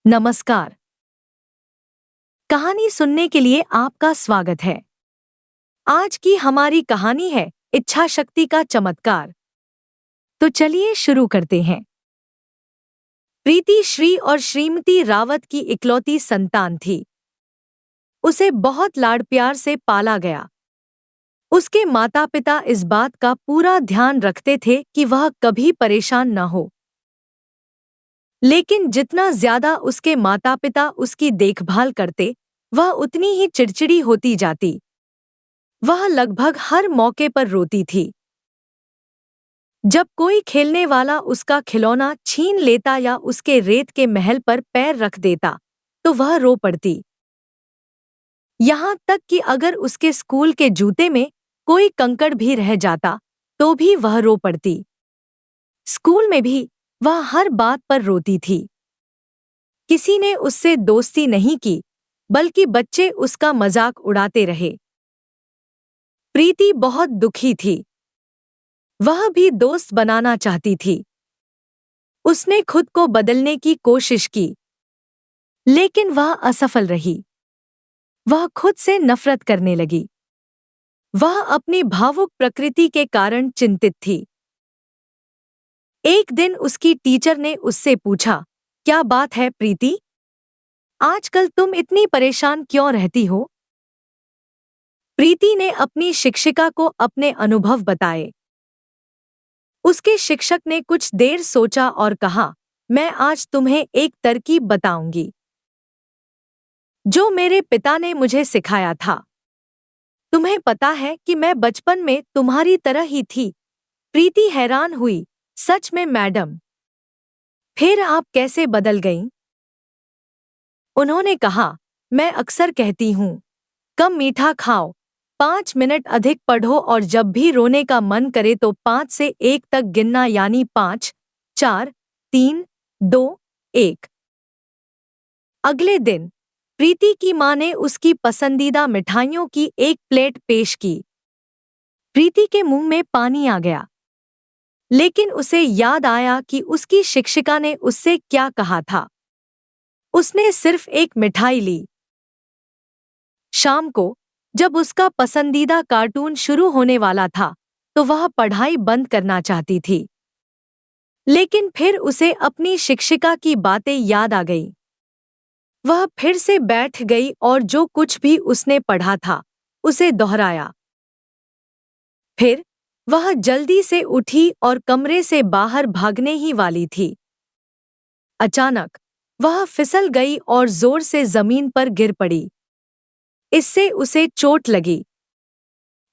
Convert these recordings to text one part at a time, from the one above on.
नमस्कार। कहानी सुनने के लिए आपका स्वागत है। आज की हमारी कहानी है इच्छा शक्ति का चमत्कार। तो चलिए शुरू करते हैं। प्रीति श्री और श्रीमती रावत की इकलौती संतान थी। उसे बहुत लाड़ प्यार से पाला गया। उसके माता पिता इस बात का पूरा ध्यान रखते थे कि वह कभी परेशान न हो। लेकिन जितना ज्यादा उसके माता पिता उसकी देखभाल करते, वह उतनी ही चिड़चिड़ी होती जाती। वह लगभग हर मौके पर रोती थी। जब कोई खेलने वाला उसका खिलौना छीन लेता या उसके रेत के महल पर पैर रख देता, तो वह रो पड़ती। यहाँ तक कि अगर उसके स्कूल के जूते में कोई कंकड़ भी रह जाता, तो भी वह रो पड़ती। स्कूल में भी वह हर बात पर रोती थी। किसी ने उससे दोस्ती नहीं की, बल्कि बच्चे उसका मजाक उड़ाते रहे। प्रीति बहुत दुखी थी। वह भी दोस्त बनाना चाहती थी। उसने खुद को बदलने की कोशिश की, लेकिन वह असफल रही। वह खुद से नफरत करने लगी। वह अपनी भावुक प्रकृति के कारण चिंतित थी। एक दिन उसकी टीचर ने उससे पूछा, क्या बात है प्रीति? आजकल तुम इतनी परेशान क्यों रहती हो? प्रीति ने अपनी शिक्षिका को अपने अनुभव बताए। उसके शिक्षक ने कुछ देर सोचा और कहा, मैं आज तुम्हें एक तरकीब बताऊंगी, जो मेरे पिता ने मुझे सिखाया था। तुम्हें पता है कि मैं बचपन में तुम्हारी तरह ही थी। प्रीति हैरान हुई, सच में मैडम? फिर आप कैसे बदल गईं? उन्होंने कहा, मैं अक्सर कहती हूँ, कम मीठा खाओ, 5 मिनट अधिक पढ़ो और जब भी रोने का मन करे तो 5 से 1 तक गिनना, यानी 5, 4, 3, 2, 1। अगले दिन प्रीति की मां ने उसकी पसंदीदा मिठाइयों की एक प्लेट पेश की। प्रीति के मुंह में पानी आ गया, लेकिन उसे याद आया कि उसकी शिक्षिका ने उससे क्या कहा था। उसने सिर्फ एक मिठाई ली। शाम को जब उसका पसंदीदा कार्टून शुरू होने वाला था, तो वह पढ़ाई बंद करना चाहती थी। लेकिन फिर उसे अपनी शिक्षिका की बातें याद आ गई। वह फिर से बैठ गई और जो कुछ भी उसने पढ़ा था, उसे दोहराया। फिर वह जल्दी से उठी और कमरे से बाहर भागने ही वाली थी। अचानक वह फिसल गई और जोर से जमीन पर गिर पड़ी। इससे उसे चोट लगी,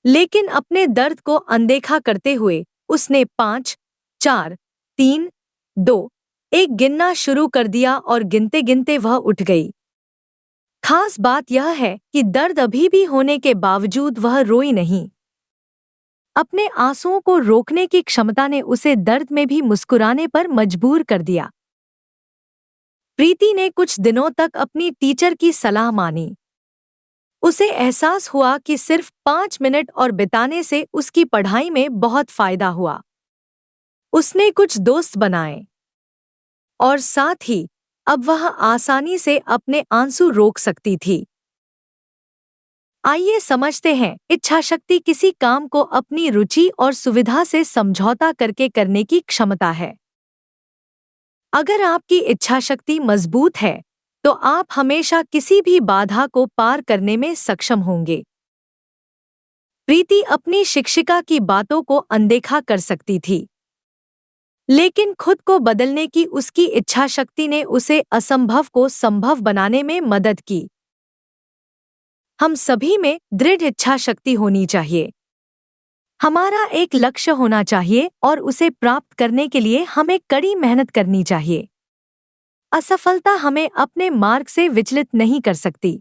लेकिन अपने दर्द को अनदेखा करते हुए उसने 5, 4, 3, 2, 1 गिनना शुरू कर दिया और गिनते गिनते वह उठ गई। खास बात यह है कि दर्द अभी भी होने के बावजूद वह रोई नहीं। अपने आंसुओं को रोकने की क्षमता ने उसे दर्द में भी मुस्कुराने पर मजबूर कर दिया। प्रीति ने कुछ दिनों तक अपनी टीचर की सलाह मानी। उसे एहसास हुआ कि सिर्फ 5 मिनट और बिताने से उसकी पढ़ाई में बहुत फायदा हुआ। उसने कुछ दोस्त बनाए और साथ ही अब वह आसानी से अपने आंसू रोक सकती थी। आइए समझते हैं, इच्छा शक्ति किसी काम को अपनी रुचि और सुविधा से समझौता करके करने की क्षमता है। अगर आपकी इच्छा शक्ति मजबूत है, तो आप हमेशा किसी भी बाधा को पार करने में सक्षम होंगे। प्रीति अपनी शिक्षिका की बातों को अनदेखा कर सकती थी, लेकिन खुद को बदलने की उसकी इच्छा शक्ति ने उसे असंभव को संभव बनाने में मदद की। हम सभी में दृढ़ इच्छा शक्ति होनी चाहिए। हमारा एक लक्ष्य होना चाहिए और उसे प्राप्त करने के लिए हमें कड़ी मेहनत करनी चाहिए। असफलता हमें अपने मार्ग से विचलित नहीं कर सकती।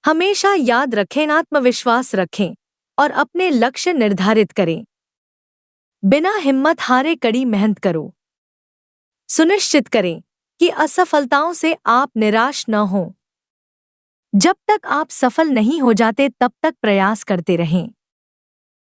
हमेशा याद रखें, आत्मविश्वास रखें और अपने लक्ष्य निर्धारित करें। बिना हिम्मत हारे कड़ी मेहनत करो। सुनिश्चित करें कि असफलताओं से आप निराश न हों। जब तक आप सफल नहीं हो जाते, तब तक प्रयास करते रहें।